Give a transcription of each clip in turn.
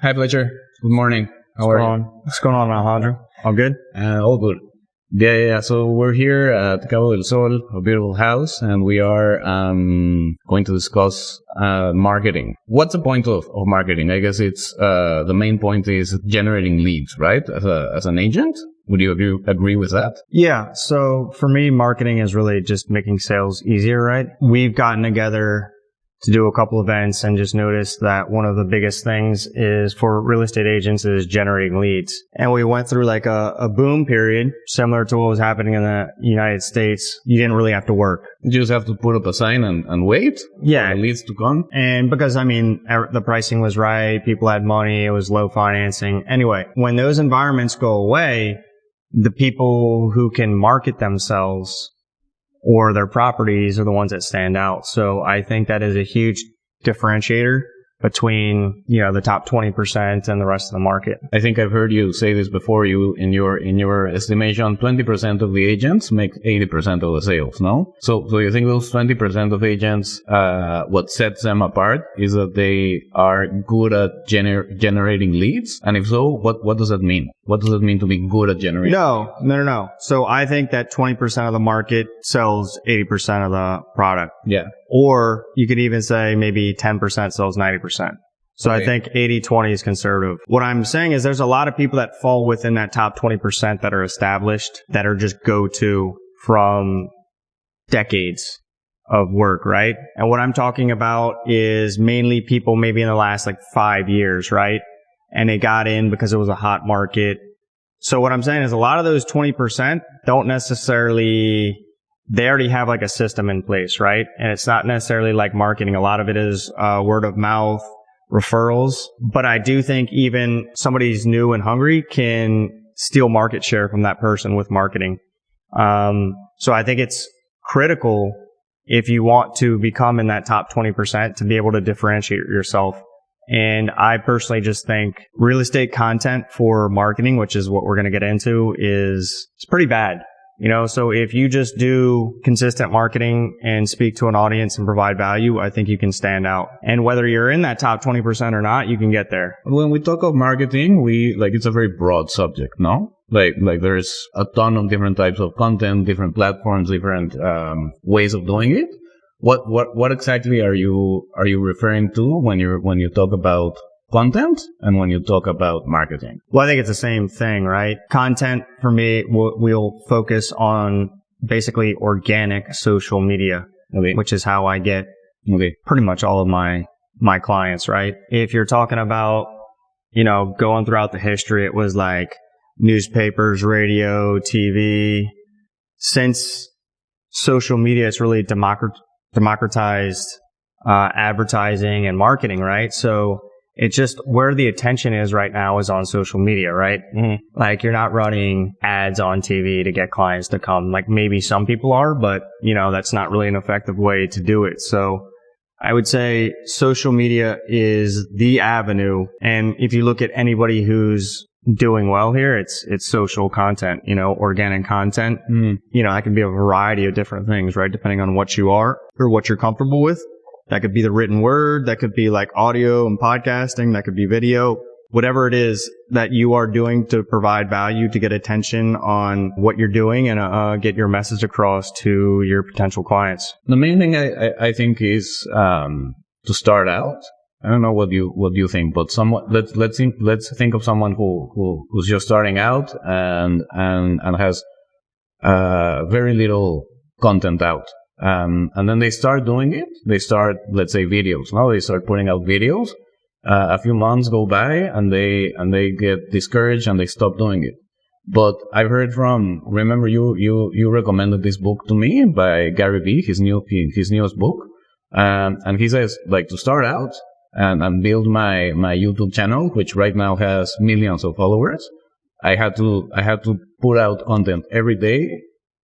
Hi, Fletcher. Good morning. How are you? What's going on, Alejandro? All good? All good. Yeah. So we're here at Cabo del Sol, a beautiful house, and we are going to discuss marketing. What's the point of marketing? I guess it's the main point is generating leads, right? As an agent, would you agree with that? Yeah. So for me, marketing is really just making sales easier, right? We've gotten together to do a couple events and just noticed that one of the biggest things is for real estate agents is generating leads. And we went through like a boom period similar to what was happening in the United States. You didn't really have to work. You just have to put up a sign and wait for the leads to come. And because, the pricing was right, people had money, it was low financing. Anyway, when those environments go away, the people who can market themselves or their properties are the ones that stand out. So I think that is a huge differentiator between, the top 20% and the rest of the market. I think I've heard you say this before. You, in your estimation, 20% of the agents make 80% of the sales, no? So you think those 20% of agents, what sets them apart is that they are good at generating leads? And if so, what does that mean? What does it mean to be good at generating? No. So I think that 20% of the market sells 80% of the product. Yeah. Or you could even say maybe 10% sells 90%. So okay. I think 80-20 is conservative. What I'm saying is there's a lot of people that fall within that top 20% that are established, that are just go-to from decades of work, right? And what I'm talking about is mainly people maybe in the last 5 years, right? And they got in because it was a hot market. So what I'm saying is a lot of those 20% don't necessarily, they already have a system in place, right? And it's not necessarily marketing. A lot of it is word of mouth, referrals. But I do think even somebody who's new and hungry can steal market share from that person with marketing. So I think it's critical if you want to become in that top 20% to be able to differentiate yourself. And I personally just think real estate content for marketing, which is what we're going to get into, it's pretty bad. So if you just do consistent marketing and speak to an audience and provide value, I think you can stand out. And whether you're in that top 20% or not, you can get there. When we talk of marketing, it's a very broad subject, no? There's a ton of different types of content, different platforms, different ways of doing it. What exactly are you referring to when you talk about content and when you talk about marketing? Well, I think it's the same thing, right? Content for me, we'll focus on basically organic social media, which is how I get pretty much all of my clients, right? If you're talking about, going throughout the history, it was newspapers, radio, TV. Since social media, it's really democratized advertising and marketing, right? So it's just where the attention is right now is on social media, right? Mm-hmm. You're not running ads on TV to get clients to come. Maybe some people are, but that's not really an effective way to do it. So I would say social media is the avenue. And if you look at anybody who's doing well here, it's social content, organic content. That can be a variety of different things, right? Depending on what you are or what you're comfortable with. That could be the written word. That could be audio and podcasting. That could be video. Whatever it is that you are doing to provide value, to get attention on what you're doing and get your message across to your potential clients. The main thing I think is to start out. I don't know what you think, but let's think of someone who's just starting out and has very little content out. And then they start doing it. They start, let's say, videos. Now they start putting out videos. A few months go by and they get discouraged and they stop doing it. But I've heard remember you recommended this book to me by Gary Vee, his newest book. And he says, to start out and build my YouTube channel, which right now has millions of followers. I had to put out content every day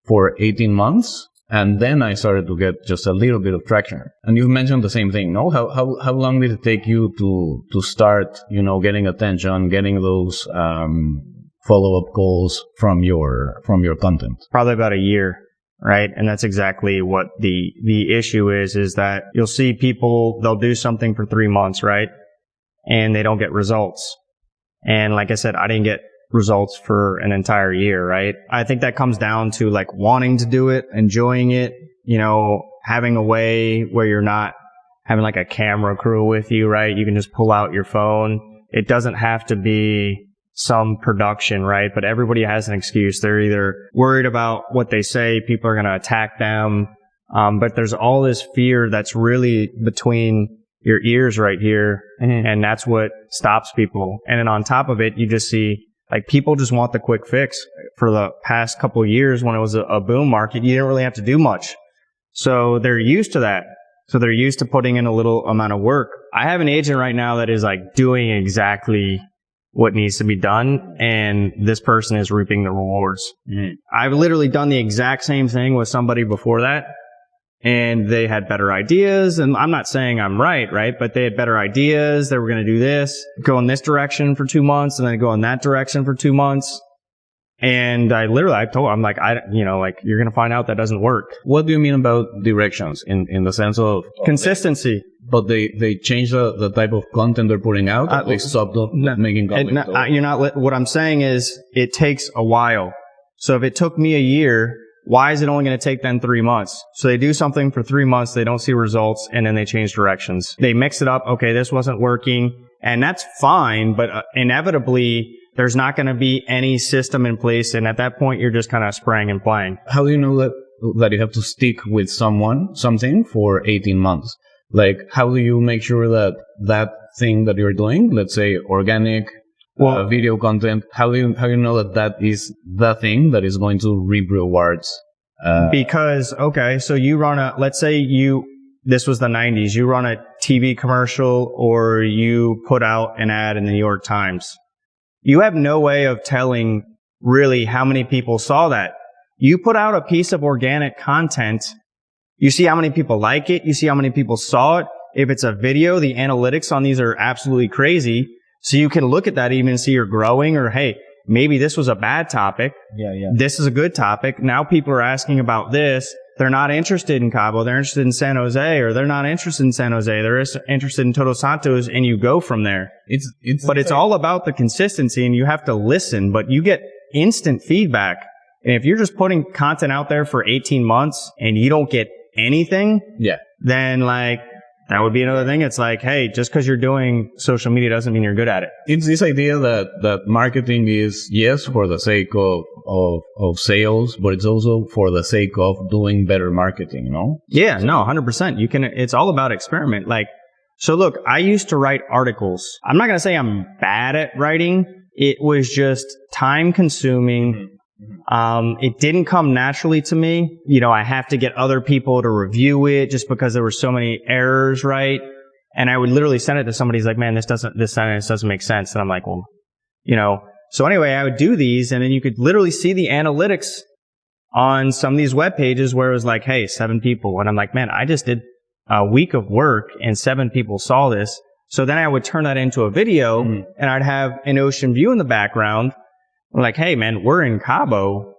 for 18 months. And then I started to get just a little bit of traction. And you mentioned the same thing, no? How long did it take you to start, getting attention, getting those follow-up calls from your content? Probably about a year, right? And that's exactly what the issue is that you'll see people, they'll do something for 3 months, right? and they don't get results. And like I said, I didn't get results for an entire year, right? I think that comes down to like wanting to do it, enjoying it, you know, having a way where you're not having like a camera crew with you, right? You can just pull out your phone. It doesn't have to be some production, right? But everybody has an excuse. They're either worried about what they say, people are going to attack them. But there's all this fear that's really between your ears right here. And that's what stops people. And then on top of it, you just see like people just want the quick fix. For the past couple of years when it was a boom market, you didn't really have to do much. So they're used to that. So they're used to putting in a little amount of work. I have an agent right now that is like doing exactly what needs to be done, and this person is reaping the rewards. I've literally done the exact same thing with somebody before that, and they had better ideas. And I'm not saying I'm right? But they had better ideas. They were going to do this, go in this direction for 2 months, and then go in that direction for 2 months. And I told them, I'm like, you're going to find out that doesn't work. What do you mean about directions in the sense of consistency? But they change the type of content they're putting out. They stop making content. What I'm saying is it takes a while. So if it took me a year, why is it only going to take them 3 months? So they do something for 3 months, they don't see results, and then they change directions. They mix it up. Okay, this wasn't working, and that's fine. But inevitably, there's not going to be any system in place, and at that point, you're just kind of spraying and playing. How do you know that you have to stick with something for 18 months? Like, how do you make sure that thing that you're doing, let's say organic video content, how do you know that is the thing that is going to reap rewards? Because, okay, so you run let's say this was the 90s, you run a TV commercial or you put out an ad in the New York Times. You have no way of telling really how many people saw that. You put out a piece of organic content, you see how many people like it, you see how many people saw it. If it's a video, the analytics on these are absolutely crazy. So you can look at that even and see you're growing, or hey, maybe this was a bad topic. This is a good topic. Now people are asking about this. They're not interested in Cabo. They're interested in San Jose, or they're not interested in San Jose. They're interested in Todos Santos, and you go from there. It's all about the consistency, and you have to listen, but you get instant feedback. And if you're just putting content out there for 18 months and you don't get anything, then like that would be another thing. It's like, hey, just because you're doing social media doesn't mean you're good at it. It's this idea that marketing is, yes, for the sake of sales, but it's also for the sake of doing better marketing, no? Yeah, no, 100%. It's all about experiment. Like, so look, I used to write articles. I'm not going to say I'm bad at writing. It was just time consuming. It didn't come naturally to me. I have to get other people to review it just because there were so many errors, right? And I would literally send it to somebody who's like, man, this sentence doesn't make sense. And I'm like, well, so anyway, I would do these, and then you could literally see the analytics on some of these web pages where it was like, hey, 7 people. And I'm like, man, I just did a week of work and 7 people saw this. So then I would turn that into a video and I'd have an ocean view in the background. I'm like, hey man, we're in Cabo.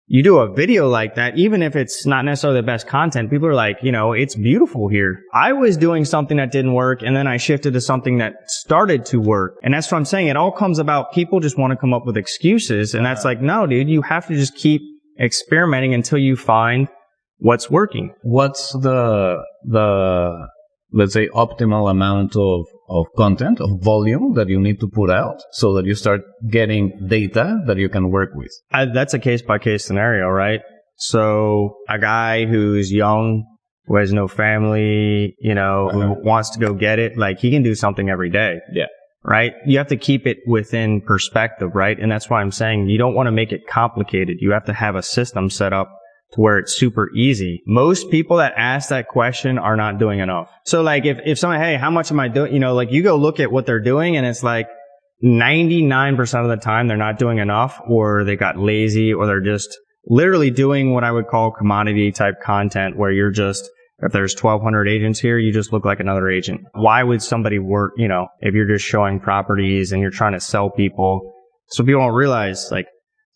You do a video like that, even if it's not necessarily the best content, people are like, it's beautiful here. I was doing something that didn't work, and then I shifted to something that started to work. And that's what I'm saying. It all comes about people just want to come up with excuses. And that's like, no, dude, you have to just keep experimenting until you find what's working. What's the let's say optimal amount of content, of volume that you need to put out so that you start getting data that you can work with? That's a case-by-case scenario, right? So a guy who's young, who has no family, who wants to go get it, like he can do something every day. Yeah. Right? You have to keep it within perspective, right? And that's why I'm saying you don't want to make it complicated. You have to have a system set up to where it's super easy. Most people that ask that question are not doing enough. So like if someone, hey, how much am I doing? Like you go look at what they're doing and it's like 99% of the time they're not doing enough, or they got lazy, or they're just literally doing what I would call commodity type content where you're just, if there's 1,200 agents here, you just look like another agent. Why would somebody work, if you're just showing properties and you're trying to sell people? So people don't realize like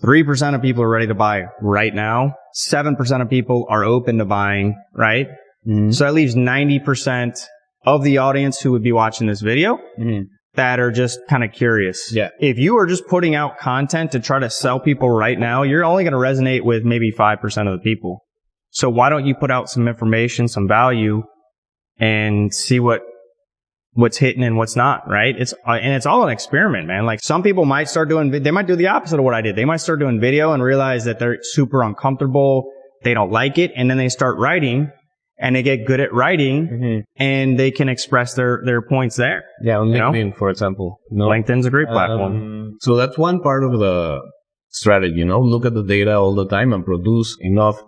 3% of people are ready to buy right now. 7% of people are open to buying, right? So that leaves 90% of the audience who would be watching this video. that are just kind of curious. Yeah. If you are just putting out content to try to sell people right now, you're only going to resonate with maybe 5% of the people. So why don't you put out some information, some value, and see what's hitting and what's not, right? It's all an experiment, man. Like some people might start doing, they might do the opposite of what I did. They might start doing video and realize that they're super uncomfortable. They don't like it. And then they start writing and they get good at writing and they can express their points there. Yeah. On LinkedIn, for example. LinkedIn's a great platform. So that's one part of the strategy, look at the data all the time and produce enough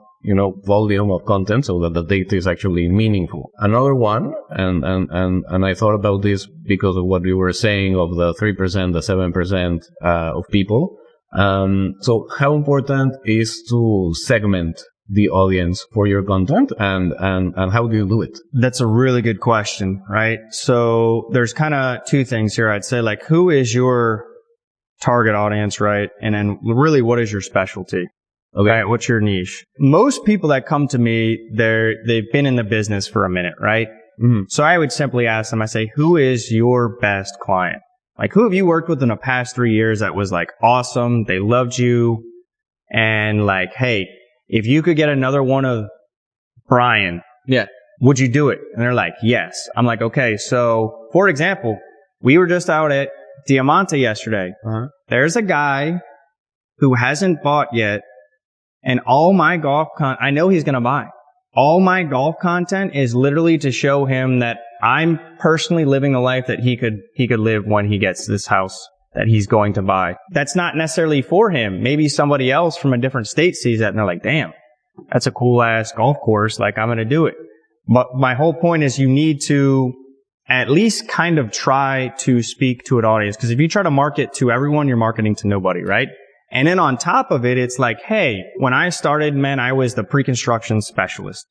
volume of content so that the data is actually meaningful. Another one, and I thought about this because of what you were saying of the 3%, the 7% of people. So how important is to segment the audience for your content and how do you do it? That's a really good question, right? So there's kind of two things here. I'd say like, who is your target audience, right? And then really, what is your specialty? Okay. Right, what's your niche? Most people that come to me, they've been in the business for a minute, right? Mm-hmm. So I would simply ask them, I say, who is your best client? Like, who have you worked with in the past 3 years that was like awesome? They loved you. And like, hey, if you could get another one of Brian, would you do it? And they're like, yes. I'm like, okay. So for example, we were just out at Diamante yesterday. There's a guy who hasn't bought yet. And all my golf I know he's going to buy. All my golf content is literally to show him that I'm personally living the life that he could live when he gets this house that he's going to buy. That's not necessarily for him. Maybe somebody else from a different state sees that and they're like, damn, that's a cool ass golf course. Like, I'm going to do it. But my whole point is you need to at least kind of try to speak to an audience. Because if you try to market to everyone, you're marketing to nobody, right? And then on top of it, it's like, hey, when I started, man, I was the pre-construction specialist,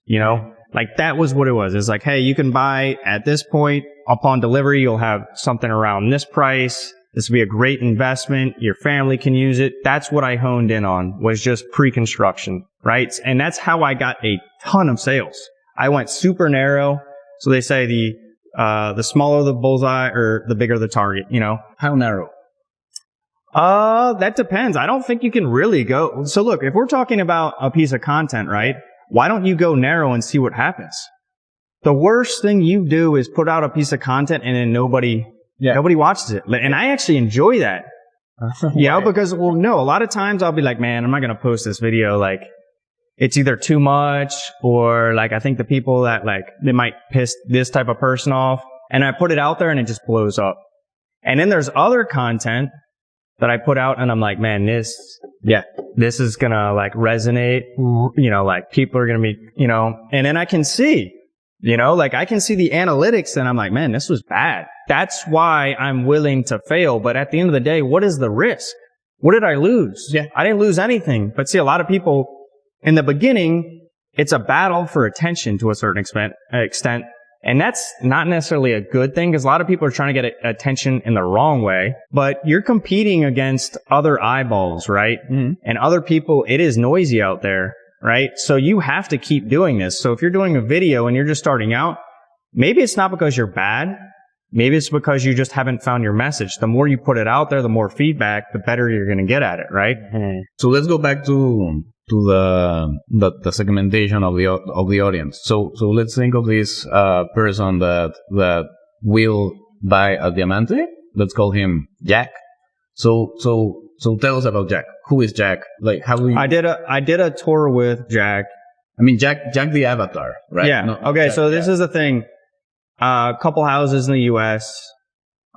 like that was what it was. It's like, hey, you can buy at this point upon delivery, you'll have something around this price. This will be a great investment. Your family can use it. That's what I honed in on was just pre-construction, right? And that's how I got a ton of sales. I went super narrow. So they say the smaller the bullseye or the bigger the target, How narrow? That depends. I don't think you can really go. So look, if we're talking about a piece of content, right? Why don't you go narrow and see what happens? The worst thing you do is put out a piece of content and then nobody watches it. And I actually enjoy that. Because, a lot of times I'll be like, man, I'm not going to post this video. Like, it's either too much or like, I think the people that like, they might piss this type of person off. And I put it out there and it just blows up. And then there's other content that I put out and I'm like, man, this is gonna like resonate, like people are gonna be, and then I can see, like I can see the analytics and I'm like, man, this was bad. That's why I'm willing to fail. But at the end of the day, what is the risk? What did I lose? I didn't lose anything. But see, a lot of people in the beginning, it's a battle for attention to a certain extent. And that's not necessarily a good thing because a lot of people are trying to get attention in the wrong way, but you're competing against other eyeballs, right? Mm-hmm. And other people, it is noisy out there, right? So you have to keep doing this. So if you're doing a video and you're just starting out, maybe it's not because you're bad. Maybe it's because you just haven't found your message. The more you put it out there, the more feedback, the better you're going to get at it, right? Mm-hmm. So let's go back to the segmentation of the audience. So let's think of this person that will buy a Diamante. Let's call him Jack. So tell us about Jack. Who is Jack? Like, how do you? I did a tour with Jack. I mean, Jack the avatar, right? Yeah. No, okay. Jack, so this is the thing. A couple houses in the U.S.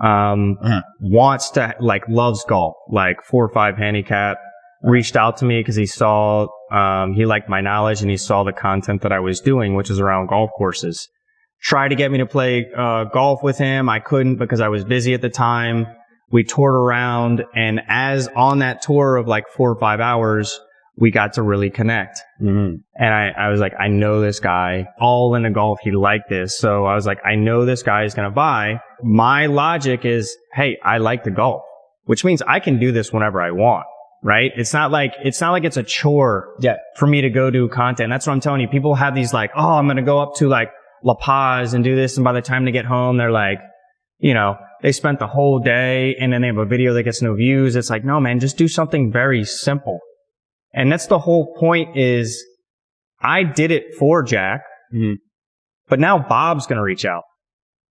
Wants to loves golf, like 4 or 5 handicap. Reached out to me because he saw, he liked my knowledge and he saw the content that I was doing, which is around golf courses. Tried to get me to play golf with him. I couldn't because I was busy at the time. We toured around, and as on that tour of 4 or 5 hours, we got to really connect. Mm-hmm. And I was like, I know this guy, all into golf. He liked this. So I was like, I know this guy is going to buy. My logic is, hey, I like the golf, which means I can do this whenever I want. Right? It's not like it's a chore for me to go do content. That's what I'm telling you. People have these I'm going to go up to La Paz and do this. And by the time they get home, they're like, they spent the whole day and then they have a video that gets no views. It's like, no, man, just do something very simple. And that's the whole point is I did it for Jack, but now Bob's going to reach out.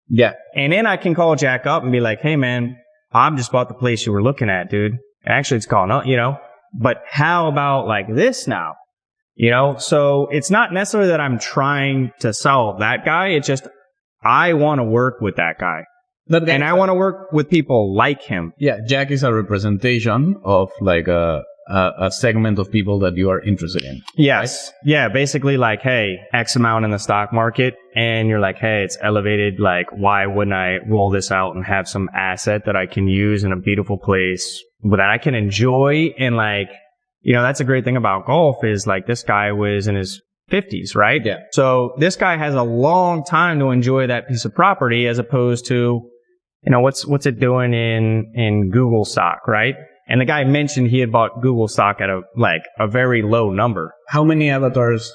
Yeah. And then I can call Jack up and be like, hey, man, Bob just bought the place you were looking at, dude. Actually, it's gone up, but how about like this now? So it's not necessarily that I'm trying to sell that guy. It's just, I want to work with that guy. And I want to work with people like him. Yeah. Jack is a representation of like a segment of people that you are interested in. Yes. Right? Yeah. Basically like, hey, X amount in the stock market. And you're like, hey, it's elevated. Like, why wouldn't I roll this out and have some asset that I can use in a beautiful place that I can enjoy? And like, that's a great thing about golf is like this guy was in his 50s, right? Yeah. So this guy has a long time to enjoy that piece of property as opposed to, what's it doing in Google stock, right? And the guy mentioned he had bought Google stock at a very low number. How many avatars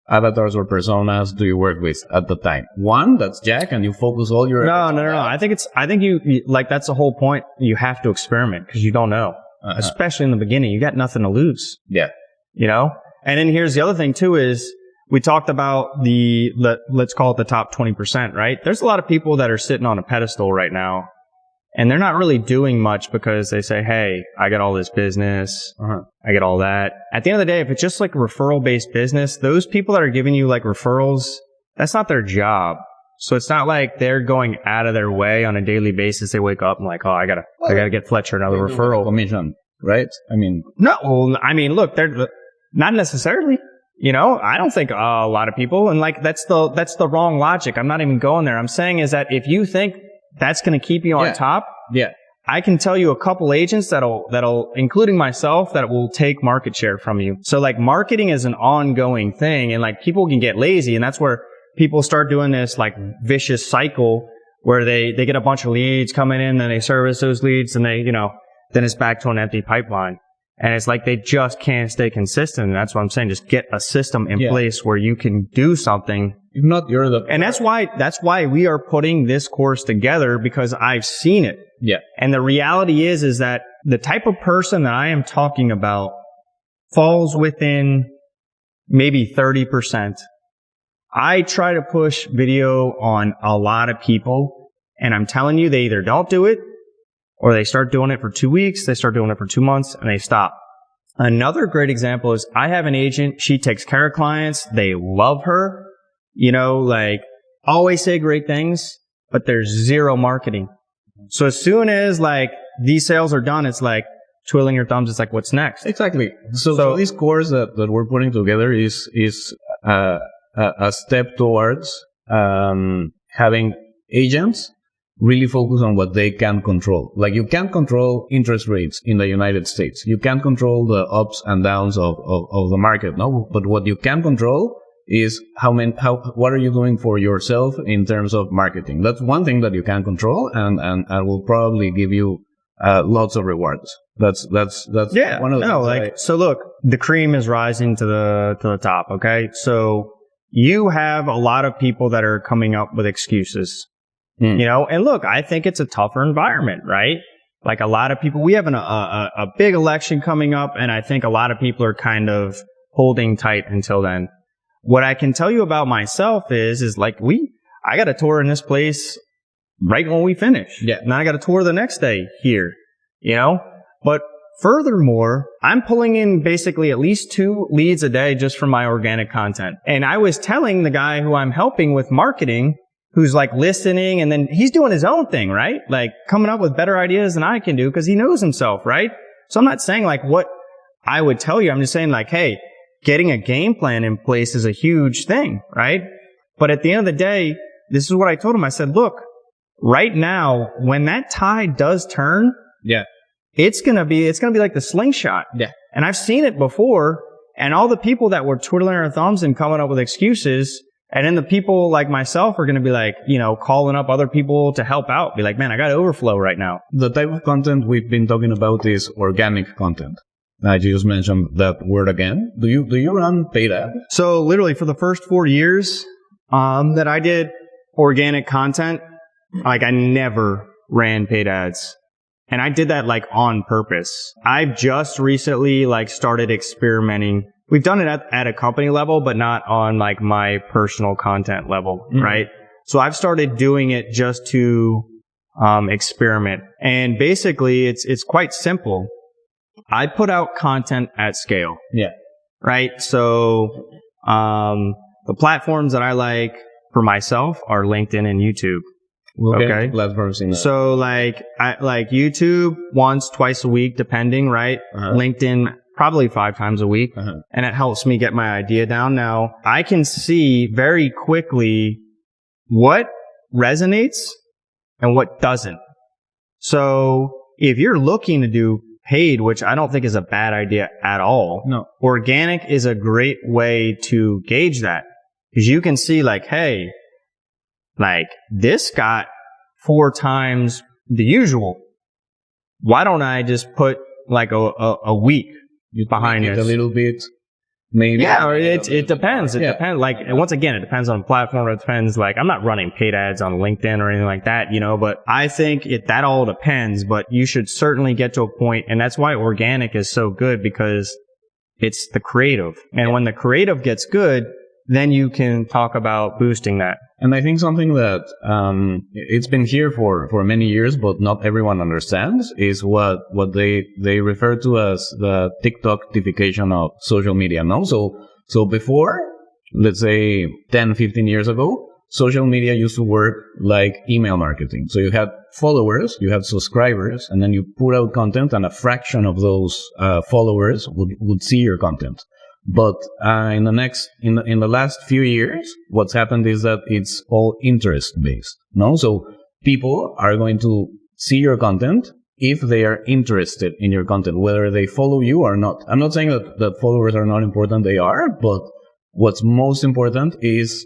or personas do you work with at the time? One, that's Jack, and you focus all your... No. I think you like, that's the whole point. You have to experiment because you don't know. Especially in the beginning, you got nothing to lose. Yeah. And then here's the other thing too is we talked about let's call it the top 20%, right? There's a lot of people that are sitting on a pedestal right now and they're not really doing much because they say, hey, I got all this business. I get all that. At the end of the day, if it's just like referral based business, those people that are giving you like referrals, that's not their job. So it's not like they're going out of their way on a daily basis. They wake up and like, oh, I gotta get Fletcher another referral commission, right? Look, they're not necessarily. I don't think a lot of people, and like that's the wrong logic. I'm not even going there. I'm saying is that if you think that's going to keep you on top, I can tell you a couple agents that'll, including myself, that will take market share from you. So like marketing is an ongoing thing, and like people can get lazy, and that's where people start doing this like vicious cycle where they get a bunch of leads coming in, then they service those leads, and then it's back to an empty pipeline. And it's like they just can't stay consistent. And that's what I'm saying. Just get a system in place where you can do something. If not, and that's why we are putting this course together, because I've seen it. Yeah. And the reality is that the type of person that I am talking about falls within maybe 30%. I try to push video on a lot of people, and I'm telling you, they either don't do it, or they start doing it for 2 weeks, they start doing it for 2 months, and they stop. Another great example is I have an agent. She takes care of clients. They love her, like always say great things, but there's zero marketing. So as soon as like these sales are done, it's like twiddling your thumbs. It's like, what's next? Exactly. So this course that we're putting together is a step towards having agents really focus on what they can control. Like you can't control interest rates in the United States. You can't control the ups and downs of the market, no? But what you can control is what are you doing for yourself in terms of marketing? That's one thing that you can control, and will probably give you lots of rewards. That's one of the things. So look, the cream is rising to the top. Okay, so you have a lot of people that are coming up with excuses. And look, I think it's a tougher environment, right? Like a lot of people, we have a big election coming up, and I think a lot of people are kind of holding tight until then. What I can tell you about myself is like I got a tour in this place right when we finish. Yeah. And then I got a tour the next day here, But furthermore, I'm pulling in basically at least 2 leads a day just from my organic content. And I was telling the guy who I'm helping with marketing, who's like listening, and then he's doing his own thing, right? Like coming up with better ideas than I can do because he knows himself, right? So I'm not saying like what I would tell you. I'm just saying like, hey, getting a game plan in place is a huge thing, right? But at the end of the day, this is what I told him. I said, look, right now, when that tide does turn, it's gonna be like the slingshot. Yeah. And I've seen it before, and all the people that were twiddling their thumbs and coming up with excuses, and then the people like myself are going to be like, calling up other people to help out. Be like, man, I got overflow right now. The type of content we've been talking about is organic content. I just mentioned that word again. Do you run paid ads? So literally for the first 4 years that I did organic content, like I never ran paid ads. And I did that like on purpose. I've just recently like started experimenting. We've done it at a company level, but not on like my personal content level, right? So I've started doing it just to experiment. And basically it's quite simple. I put out content at scale. Yeah. Right? So the platforms that I like for myself are LinkedIn and YouTube. Okay. So like YouTube once, twice a week, depending, right? LinkedIn probably 5 times a week. And it helps me get my idea down. Now I can see very quickly what resonates and what doesn't. So if you're looking to do paid, which I don't think is a bad idea at all. No. Organic is a great way to gauge that. Because you can see like, hey, like this got 4 times the usual. Why don't I just put like a week behind it? A little bit, maybe. Yeah, or it depends. It depends. Like once again, it depends on the platform. It depends. Like I'm not running paid ads on LinkedIn or anything like that, you know. But I think that all depends. But you should certainly get to a point, and that's why organic is so good because it's the creative. And when the creative gets good, then you can talk about boosting that. And I think something that it's been here for many years, but not everyone understands, is what they refer to as the TikTokification of social media. No, so before, let's say 10, 15 years ago, social media used to work like email marketing. So you had followers, you had subscribers, and then you put out content, and a fraction of those followers would see your content. But in the last few years, what's happened is that it's all interest based. No, so people are going to see your content if they are interested in your content, whether they follow you or not. I'm not saying that followers are not important; they are. But what's most important is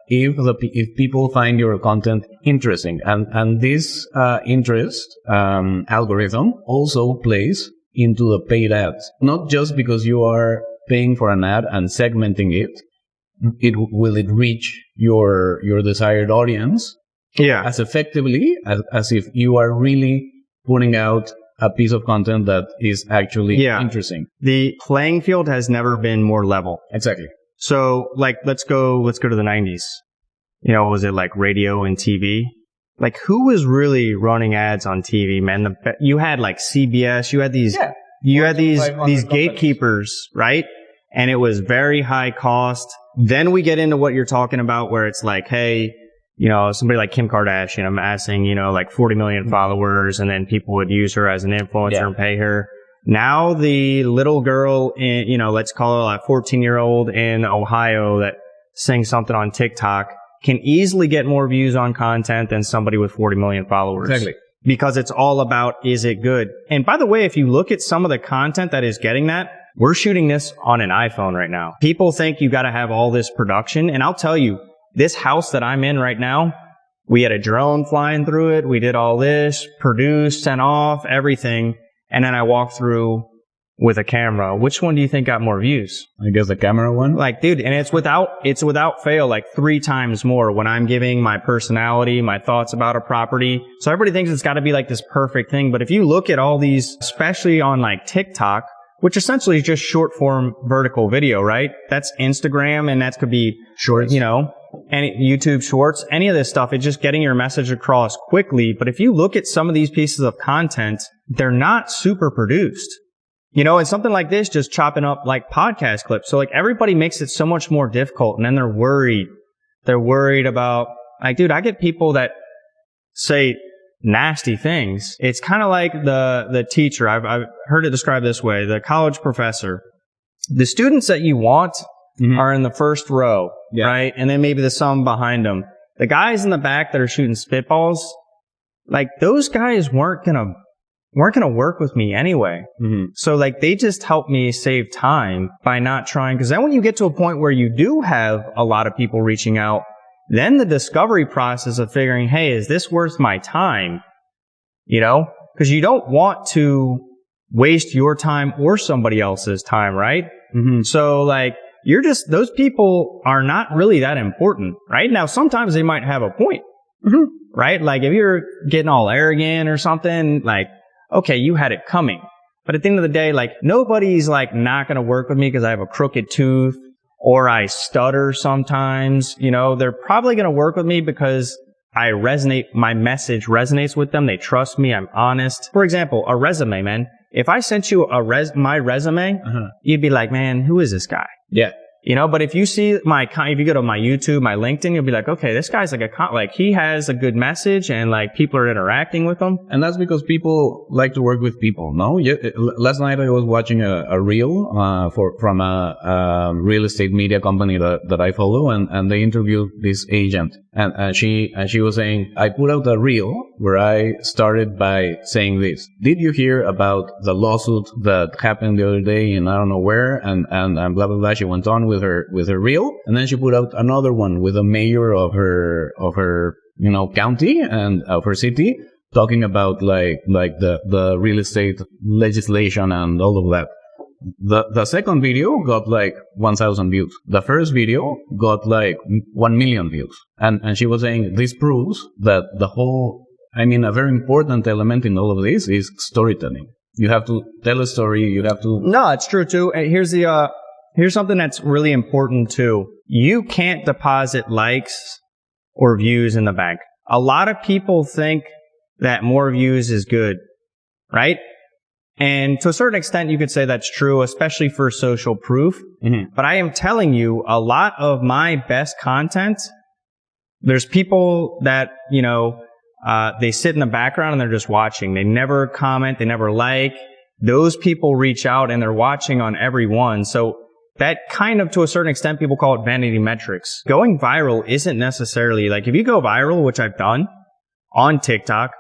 if people find your content interesting, and this interest algorithm also plays into the paid ads, not just because you are paying for an ad and segmenting it, will it reach your desired audience as effectively as if you are really putting out a piece of content that is actually interesting. The playing field has never been more level. Exactly. So like let's go to the 90s. You know, was it like radio and TV? Like who was really running ads on TV, man? You had like CBS, you had these these gatekeepers, right? And it was very high cost. Then we get into what you're talking about where it's like, hey, you know, somebody like Kim Kardashian, I'm asking, you know, like 40 million followers, and then people would use her as an influencer and pay her. Now the little girl in, you know, let's call her a 14-year-old in Ohio that sings something on TikTok can easily get more views on content than somebody with 40 million followers. Exactly. Because it's all about, is it good? And by the way, if you look at some of the content that is getting that, we're shooting this on an iPhone right now. People think you got to have all this production. And I'll tell you, this house that I'm in right now, we had a drone flying through it. We did all this, produced, sent off, everything. And then I walked through with a camera. Which one do you think got more views? I guess the camera one. Like, dude, and it's without fail, like 3 times more when I'm giving my personality, my thoughts about a property. So everybody thinks it's got to be like this perfect thing. But if you look at all these, especially on like TikTok, which essentially is just short form vertical video, right? That's Instagram, and that could be Shorts, you know, any YouTube Shorts, any of this stuff. It's just getting your message across quickly. But if you look at some of these pieces of content, they're not super produced. You know, and something like this, just chopping up like podcast clips. So like everybody makes it so much more difficult, and then they're worried. They're worried about, like, dude, I get people that say nasty things. It's kind of like the teacher. I've heard it described this way. The college professor. The students that you want are in the first row, right? And then maybe the some behind them. The guys in the back that are shooting spitballs, like those guys weren't gonna work with me anyway. So like they just help me save time by not trying. Because then when you get to a point where you do have a lot of people reaching out, then the discovery process of figuring, hey, is this worth my time? You know, because you don't want to waste your time or somebody else's time, right? So like those people are not really that important, right? Now, sometimes they might have a point, right? Like if you're getting all arrogant or something, like, okay, you had it coming. But at the end of the day, like nobody's like not going to work with me because I have a crooked tooth or I stutter sometimes. You know, they're probably going to work with me because I resonate, my message resonates with them. They trust me. I'm honest. For example, a resume, man. If I sent you my resume, you'd be like, man, who is this guy? Yeah. You know, but if you see if you go to my YouTube, my LinkedIn, you'll be like, okay, this guy's like he has a good message and like people are interacting with him. And that's because people like to work with people, no? Last night I was watching a reel, from a real estate media company that I follow, and they interviewed this agent. And she was saying, I put out a reel where I started by saying this. Did you hear about the lawsuit that happened the other day in I don't know where? And blah, blah, blah. She went on with her reel. And then she put out another one with the mayor of her, county and of her city, talking about like the real estate legislation and all of that. The second video got like 1,000 views. The first video got like 1 million views. And she was saying this proves that a very important element in all of this is storytelling. You have to tell a story. You have to. No, it's true too. And here's something that's really important too. You can't deposit likes or views in the bank. A lot of people think that more views is good, right? And to a certain extent, you could say that's true, especially for social proof. Mm-hmm. But I am telling you, a lot of my best content, there's people that, they sit in the background and they're just watching. They never comment. They never like. Those people reach out and they're watching on every one. So that kind of, to a certain extent, people call it vanity metrics. Going viral isn't necessarily like if you go viral, which I've done on TikTok,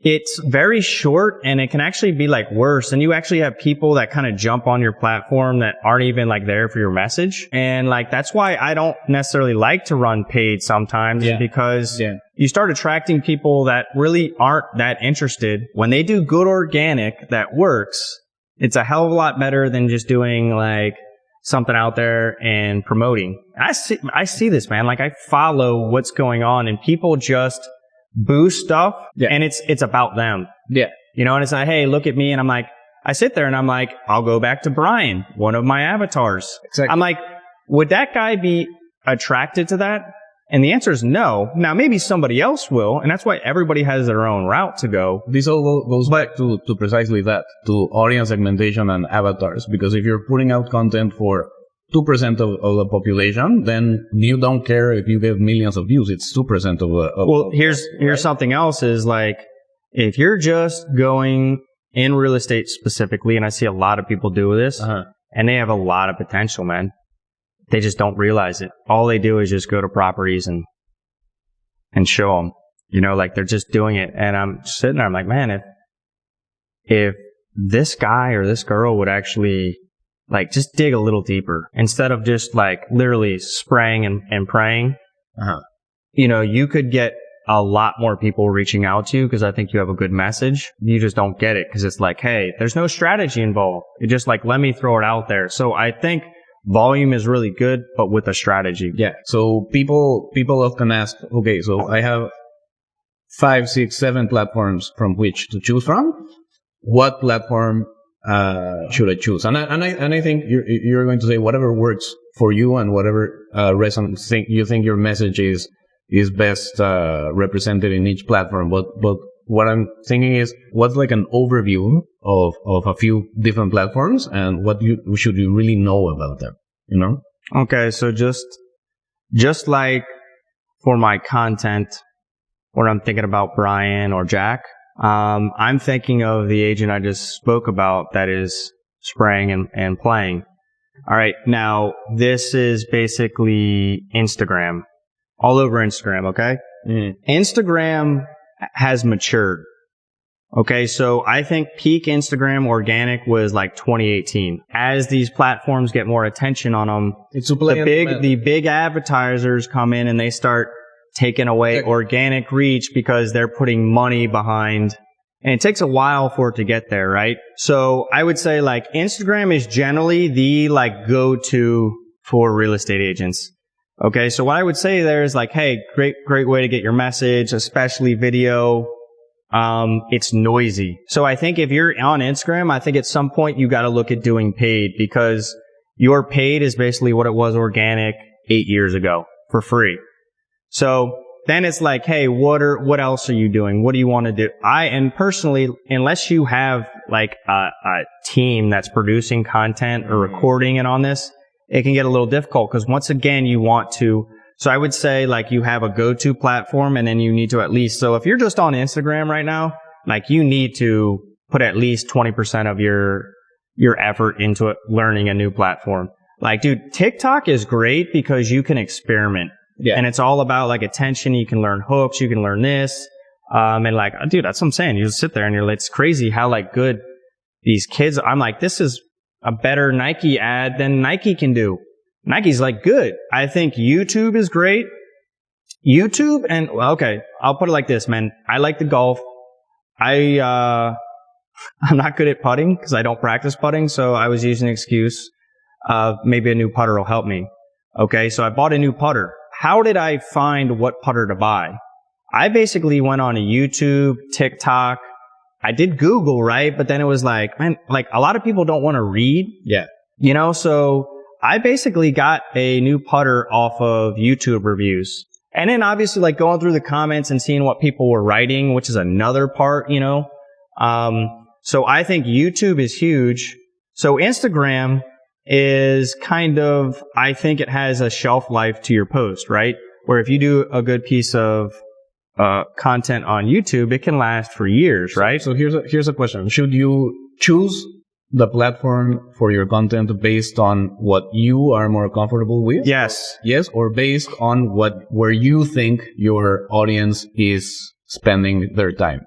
it's very short and it can actually be like worse. And you actually have people that kind of jump on your platform that aren't even like there for your message. And like, that's why I don't necessarily like to run paid sometimes because you start attracting people that really aren't that interested. When they do good organic that works, it's a hell of a lot better than just doing like something out there and promoting. I see this, man. Like I follow what's going on and people just boost stuff and it's about them. Yeah. And it's like, hey, look at me. And I'm like, I sit there and I'm like, I'll go back to Brian, one of my avatars. Exactly. I'm like, would that guy be attracted to that? And the answer is no. Now, maybe somebody else will. And that's why everybody has their own route to go. This all goes back to precisely that, to audience segmentation and avatars. Because if you're putting out content for 2% of the population, then you don't care if you get millions of views. It's 2% of here's something else is like, if you're just going in real estate specifically, and I see a lot of people do this, and they have a lot of potential, man. They just don't realize it. All they do is just go to properties and show them, like they're just doing it. And I'm sitting there, I'm like, man, if this guy or this girl would actually like just dig a little deeper instead of just like literally spraying and praying. You could get a lot more people reaching out to you because I think you have a good message. You just don't get it because it's like, hey, there's no strategy involved. It's just like, let me throw it out there. So I think volume is really good, but with a strategy. Yeah. So people often ask, okay, so I have 5, 6, 7 platforms from which to choose from. What platform should I choose? And I think you're going to say whatever works for you and whatever you think your message is best represented in each platform. But what I'm thinking is, what's like an overview of a few different platforms and what should you really know about them? Okay, so just like for my content, when I'm thinking about Brian or Jack. I'm thinking of the agent I just spoke about that is spraying and playing. All right. Now, this is basically Instagram, all over Instagram. Okay. Instagram has matured. Okay. So I think peak Instagram organic was like 2018. As these platforms get more attention on them, the big advertisers come in and they start taking away organic reach because they're putting money behind, and it takes a while for it to get there, right? So I would say like Instagram is generally the like go-to for real estate agents. Okay, so what I would say there is like, hey, great way to get your message, especially video. It's noisy. So I think if you're on Instagram, I think at some point you got to look at doing paid, because your paid is basically what it was organic 8 years ago for free. So then it's like, hey, what else are you doing? What do you want to do? And personally, unless you have like a team that's producing content or recording it on this, it can get a little difficult, because once again, you want to, so I would say like you have a go-to platform, and then you need to at least, so if you're just on Instagram right now, like you need to put at least 20% of your effort into it, learning a new platform. Like, dude, TikTok is great because you can experiment. Yeah. And it's all about like attention. You can learn hooks. You can learn this. And like, dude, that's what I'm saying. You just sit there and it's crazy how like good these kids, I'm like, this is a better Nike ad than Nike can do. Nike's like good. I think YouTube is great. YouTube and, well, okay, I'll put it like this, man. I like the golf. I'm not good at putting because I don't practice putting. So I was using an excuse. Maybe a new putter will help me. Okay. So I bought a new putter. How did I find what putter to buy? I basically went on a YouTube, TikTok. I did Google, right? But then it was like, man, like a lot of people don't want to read. Yeah. You know, so I basically got a new putter off of YouTube reviews. And then obviously like going through the comments and seeing what people were writing, which is another part, you know. So I think YouTube is huge. So Instagram is kind of, I think it has a shelf life to your post, right? Where if you do a good piece of content on YouTube, it can last for years, right? So here's a question. Should you choose the platform for your content based on what you are more comfortable with? Yes. Yes, or based on where you think your audience is spending their time?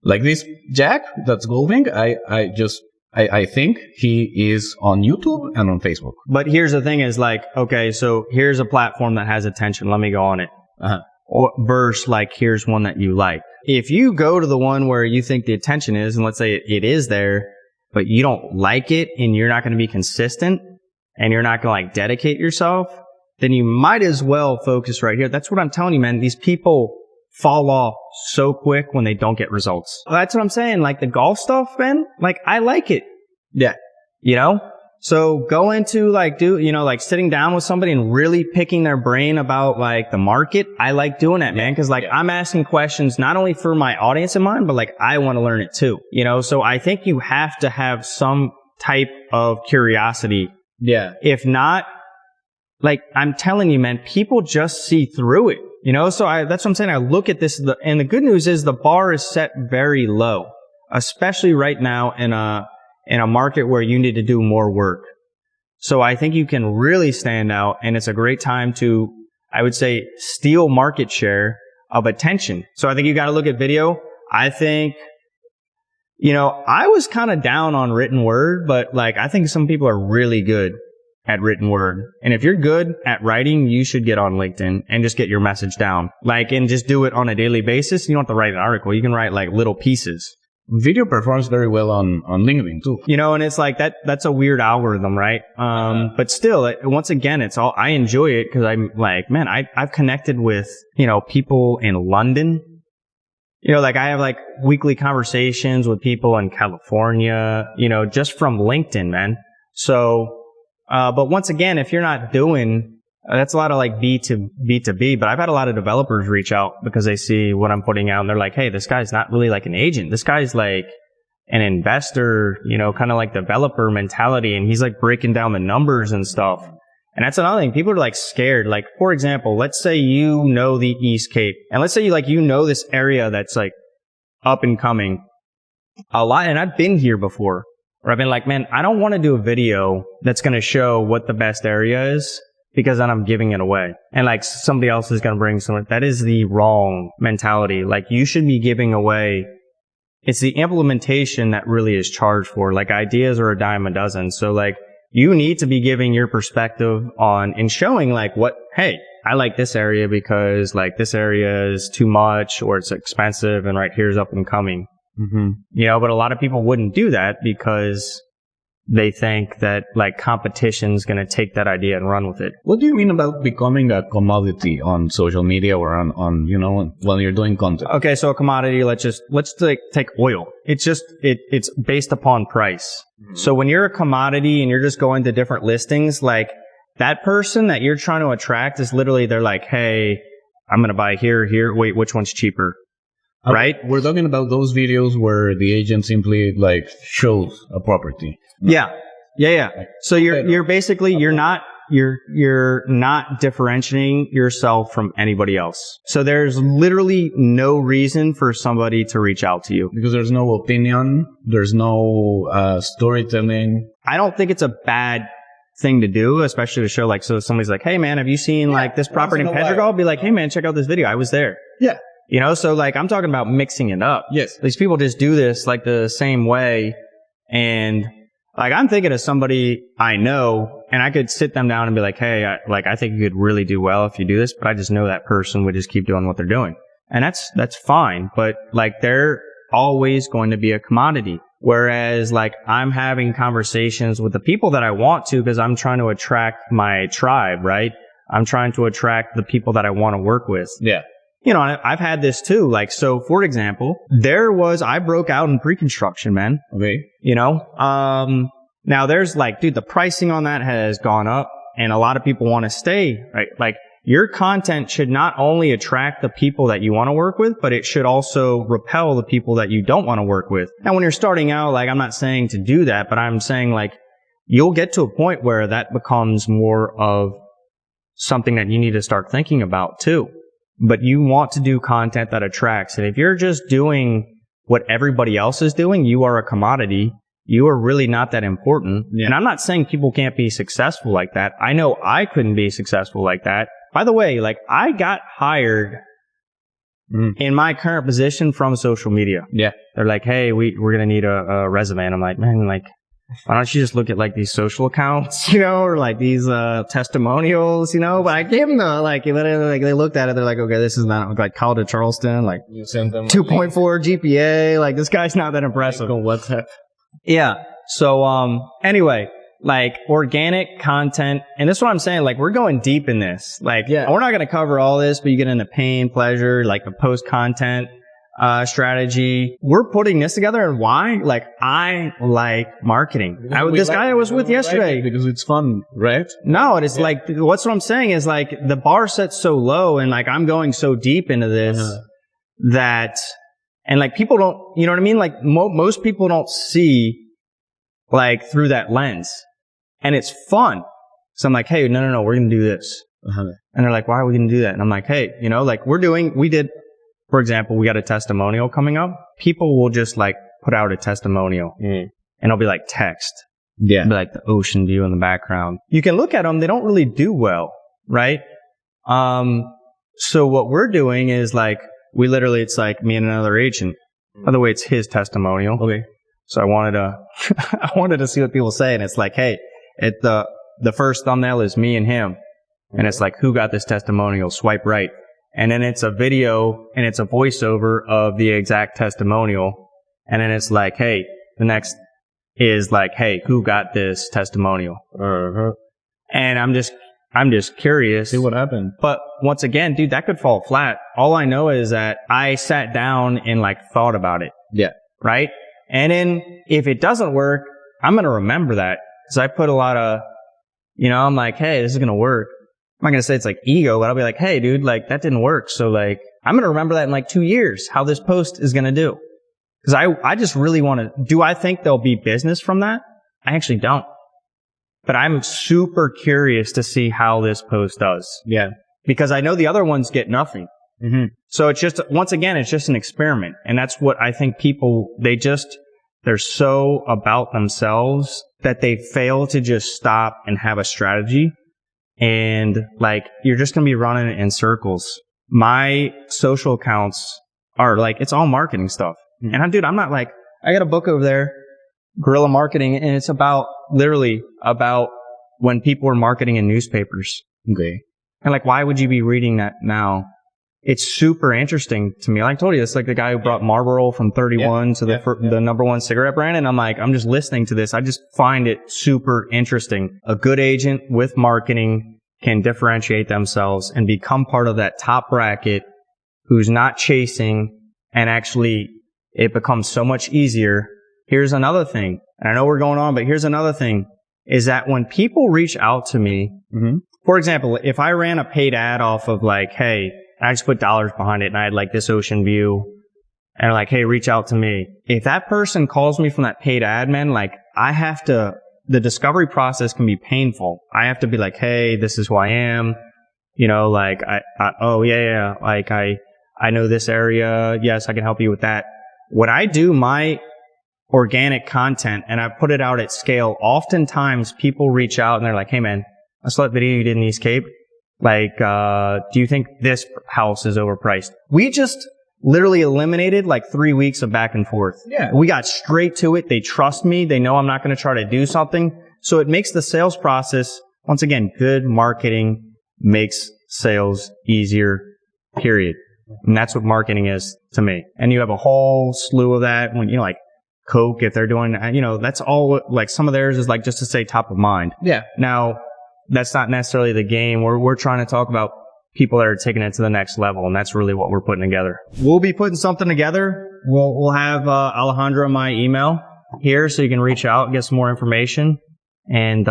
Like this Jack that's golfing, I think he is on YouTube and on Facebook. But here's the thing is like, okay, so here's a platform that has attention. Let me go on it. Uh-huh. Or verse like, here's one that you like. If you go to the one where you think the attention is, and let's say it is there, but you don't like it and you're not going to be consistent and you're not going to like dedicate yourself, then you might as well focus right here. That's what I'm telling you, man. These people fall off so quick when they don't get results. That's what I'm saying. Like the golf stuff, man, like I like it. Yeah. You know? So go into like like sitting down with somebody and really picking their brain about like the market. I like doing that, man. Cause like I'm asking questions not only for my audience in mind, but like I want to learn it too, you know? So I think you have to have some type of curiosity. Yeah. If not, like I'm telling you, man, people just see through it, you know? So that's what I'm saying. I look at this and the good news is the bar is set very low, especially right now in a market where you need to do more work. So I think you can really stand out, and it's a great time to, I would say, steal market share of attention. So I think you got to look at video. I think, I was kind of down on written word, but like I think some people are really good at written word. And if you're good at writing, you should get on LinkedIn and just get your message down. Like, and just do it on a daily basis. You don't have to write an article. You can write like little pieces. Video performs very well on LinkedIn too. And it's like that's a weird algorithm, right? But still, once again, I enjoy it because I'm like, man, I've connected with, people in London. Like I have like weekly conversations with people in California, just from LinkedIn, man. So, but once again, if you're not doing, that's a lot of like B to B, but I've had a lot of developers reach out because they see what I'm putting out and they're like, hey, this guy's not really like an agent. This guy's like an investor, kind of like developer mentality. And he's like breaking down the numbers and stuff. And that's another thing. People are like scared. Like, for example, let's say the East Cape, and let's say this area that's like up and coming a lot. And I've been here before where I've been like, man, I don't want to do a video that's going to show what the best area is, because then I'm giving it away. And like somebody else is going to bring something. That is the wrong mentality. Like you should be giving away. It's the implementation that really is charged for. Like ideas are a dime a dozen. So like you need to be giving your perspective on and showing like hey, I like this area because like this area is too much or it's expensive and right here's up and coming. Mm-hmm. But a lot of people wouldn't do that because they think that like competition's going to take that idea and run with it. What do you mean about becoming a commodity on social media or on when you're doing content? Okay, so a commodity, let's take oil. It's based upon price. Mm-hmm. So when you're a commodity and you're just going to different listings, like that person that you're trying to attract is literally, they're like, hey, I'm going to buy here. Wait, which one's cheaper? Right? We're talking about those videos where the agent simply like shows a property. Yeah. So you're basically, you're not differentiating yourself from anybody else. So there's literally no reason for somebody to reach out to you. Because there's no opinion. There's no storytelling. I don't think it's a bad thing to do, especially to show like, so somebody's like, hey man, have you seen like this property in Pedregal? I'll be like, hey man, check out this video. I was there. Yeah. You know, so like I'm talking about mixing it up. Yes. These people just do this like the same way. And like I'm thinking of somebody I know and I could sit them down and be like, hey, I think you could really do well if you do this, but I just know that person would just keep doing what they're doing. And that's fine. But like they're always going to be a commodity. Whereas like I'm having conversations with the people that I want to because I'm trying to attract my tribe, right? I'm trying to attract the people that I want to work with. Yeah. You know, I've had this too. Like, so for example, I broke out in pre-construction, man. Okay. You know, now there's like, dude, the pricing on that has gone up and a lot of people want to stay, right? Like your content should not only attract the people that you want to work with, but it should also repel the people that you don't want to work with. Now, when you're starting out, like I'm not saying to do that, but I'm saying like you'll get to a point where that becomes more of something that you need to start thinking about too. But you want to do content that attracts. And if you're just doing what everybody else is doing, you are a commodity. You are really not that important. Yeah. And I'm not saying people can't be successful like that. I know I couldn't be successful like that. By the way, like I got hired in my current position from social media. Yeah. They're like, hey, we're going to need a resume. And I'm like, man, like, why don't you just look at like these social accounts, you know, or like these testimonials, you know? But I gave them they looked at it, they're like, okay, this is not like College of Charleston, like you sent them 2.4 GPA, like this guy's not that impressive. What's that? Yeah. So anyway, like organic content, and this is what I'm saying, like we're going deep in this. Like we're not gonna cover all this, but you get into pain, pleasure, like the post content strategy. We're putting this together, and why? Like I like marketing. This guy I was with yesterday because it's fun, right? No, it's like what's what I'm saying is like the bar set's so low, and like I'm going so deep into this that, and like people don't, you know what I mean? Like most people don't see like through that lens, and it's fun. So I'm like, hey, no, we're gonna do this, and they're like, why are we gonna do that? And I'm like, hey, you know, like we did. For example, we got a testimonial coming up. People will just like put out a testimonial and it'll be like text. Yeah. It'll be like the ocean view in the background. You can look at them. They don't really do well, right? So what we're doing is like, it's like me and another agent. By the way, it's his testimonial. Okay. So I wanted to see what people say. And it's like, hey, the first thumbnail is me and him. And it's like, who got this testimonial? Swipe right. And then it's a video and it's a voiceover of the exact testimonial. And then it's like, hey, the next is like, hey, who got this testimonial? And I'm just curious. See what happened. But once again, dude, that could fall flat. All I know is that I sat down and like thought about it. Yeah. Right. And then if it doesn't work, I'm going to remember that because I put a lot of, you know, I'm like, hey, this is going to work. I'm not going to say it's like ego, but I'll be like, hey, dude, like that didn't work. So like, I'm going to remember that in like 2 years, how this post is going to do. Because I just really want to, do I think there'll be business from that? I actually don't. But I'm super curious to see how this post does. Yeah. Because I know the other ones get nothing. Mm-hmm. So it's just, once again, it's just an experiment. And that's what I think people, they're so about themselves that they fail to just stop and have a strategy. And like, you're just going to be running in circles. My social accounts are like, it's all marketing stuff. Mm-hmm. And I'm not like, I got a book over there, Guerrilla Marketing, and it's literally about when people were marketing in newspapers. Okay. And like, why would you be reading that now it's super interesting to me. Like I told you, it's like the guy who brought Marlboro from 31 to the number one cigarette brand. And I'm just listening to this. I just find it super interesting. A good agent with marketing can differentiate themselves and become part of that top bracket who's not chasing, and actually it becomes so much easier. Here's another thing. And I know we're going on, but here's another thing is that when people reach out to me, for example, if I ran a paid ad off of like, hey, I just put dollars behind it and I had like this ocean view and like, hey, reach out to me. If that person calls me from that paid ad, man, like the discovery process can be painful. I have to be like, hey, this is who I am. You know, like, like I know this area. Yes, I can help you with that. When I do my organic content and I put it out at scale, oftentimes people reach out and they're like, hey man, I saw that video you did in East Cape. Like, do you think this house is overpriced? We just literally eliminated like 3 weeks of back and forth. Yeah. We got straight to it. They trust me. They know I'm not going to try to do something. So it makes the sales process, once again, good marketing makes sales easier, period. And that's what marketing is to me. And you have a whole slew of that when, you know, like Coke, if they're doing, you know, that's all, like some of theirs is like just to say top of mind. Yeah. Now, that's not necessarily the game. We're trying to talk about people that are taking it to the next level, and that's really what we're putting together. We'll be putting something together. We'll have Alejandro my email here so you can reach out and get some more information. And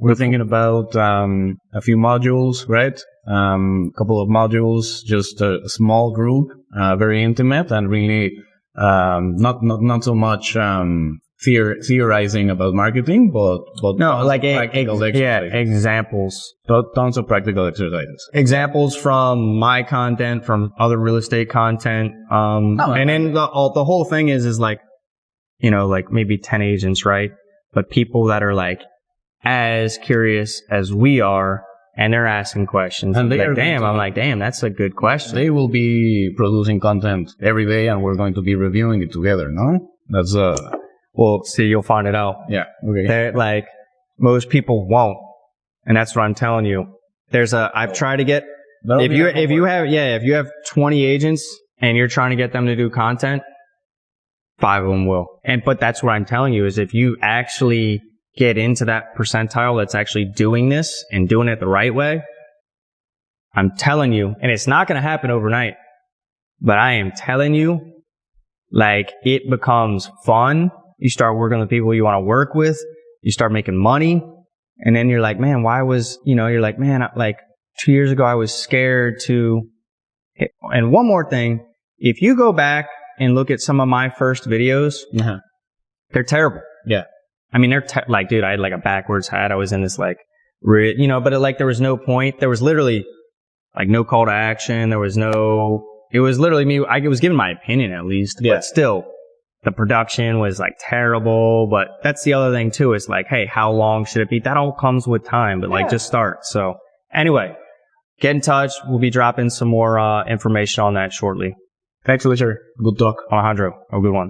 we're thinking about a few modules, right? Couple of modules, just a small group, very intimate, and really not so much theorizing about marketing, but no, like practical exercises. Examples. Tons of practical exercises. Examples from my content, from other real estate content. And then the whole thing is like, you know, like maybe 10 agents, right? But people that are like as curious as we are, and they're asking questions. And they like, I'm like, damn, that's a good question. They will be producing content every day, and we're going to be reviewing it together, no? That's well, see, you'll find it out. Yeah. Okay. They're like, most people won't. And that's what I'm telling you. I've tried to get, if you have 20 agents and you're trying to get them to do content, 5 of them will. But that's what I'm telling you is if you actually get into that percentile that's actually doing this and doing it the right way, I'm telling you, and it's not going to happen overnight, but I am telling you, like, it becomes fun. You start working with people you want to work with. You start making money. And then you're like, man, you're like, man, like 2 years ago, I was scared to. And one more thing, if you go back and look at some of my first videos, they're terrible. Yeah. I mean, they're like, dude, I had like a backwards hat. I was in this like, but there was no point. There was literally like no call to action. It was literally me. I was giving my opinion at least, but still the production was like terrible. But that's the other thing too. Is like, hey, how long should it be? That all comes with time, but like just start. So anyway, get in touch. We'll be dropping some more information on that shortly. Thanks, Fletcher. Good talk. Alejandro, a good one.